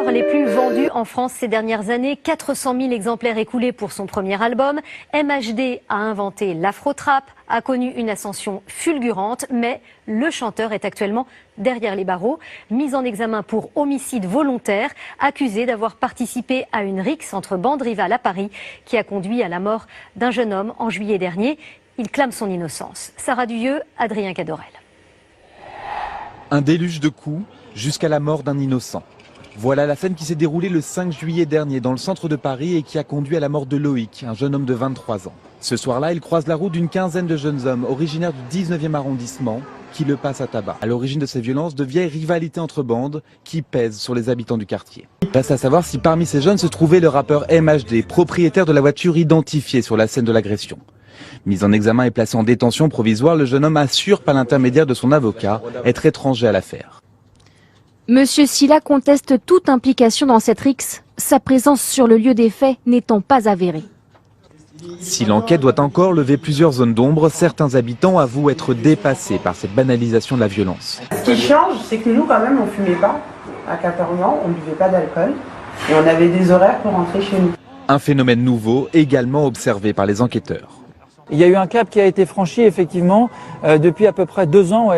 chanteurs les plus vendus en France ces dernières années. 400 000 exemplaires écoulés pour son premier album. MHD a inventé l'afro-trap, a connu une ascension fulgurante, mais le chanteur est actuellement derrière les barreaux. Mis en examen pour homicide volontaire, accusé d'avoir participé à une rixe entre bandes rivales à Paris qui a conduit à la mort d'un jeune homme en juillet dernier. Il clame son innocence. Sarah Duyeux, Adrien Cadorel. Un déluge de coups jusqu'à la mort d'un innocent. Voilà la scène qui s'est déroulée le 5 juillet dernier dans le centre de Paris et qui a conduit à la mort de Loïc, un jeune homme de 23 ans. Ce soir-là, il croise la route d'une quinzaine de jeunes hommes originaires du 19e arrondissement qui le passent à tabac. À l'origine de ces violences, de vieilles rivalités entre bandes qui pèsent sur les habitants du quartier. Reste à savoir si parmi ces jeunes se trouvait le rappeur MHD, propriétaire de la voiture identifiée sur la scène de l'agression. Mis en examen et placé en détention provisoire, le jeune homme assure par l'intermédiaire de son avocat être étranger à l'affaire. Monsieur Sylla conteste toute implication dans cette rixe, sa présence sur le lieu des faits n'étant pas avérée. Si l'enquête doit encore lever plusieurs zones d'ombre, certains habitants avouent être dépassés par cette banalisation de la violence. Ce qui change, c'est que nous, quand même, on fumait pas à 14 ans, on ne buvait pas d'alcool et on avait des horaires pour rentrer chez nous. Un phénomène nouveau également observé par les enquêteurs. Il y a eu un cap qui a été franchi effectivement depuis à peu près 2 ans,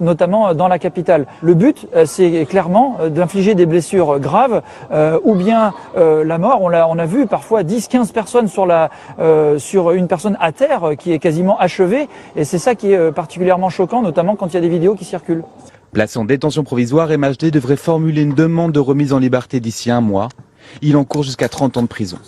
notamment dans la capitale. Le but, c'est clairement d'infliger des blessures graves ou bien la mort. On a vu parfois 10-15 personnes sur une personne à terre qui est quasiment achevée. Et c'est ça qui est particulièrement choquant, notamment quand il y a des vidéos qui circulent. Placé en détention provisoire, MHD devrait formuler une demande de remise en liberté d'ici 1 mois. Il encourt jusqu'à 30 ans de prison.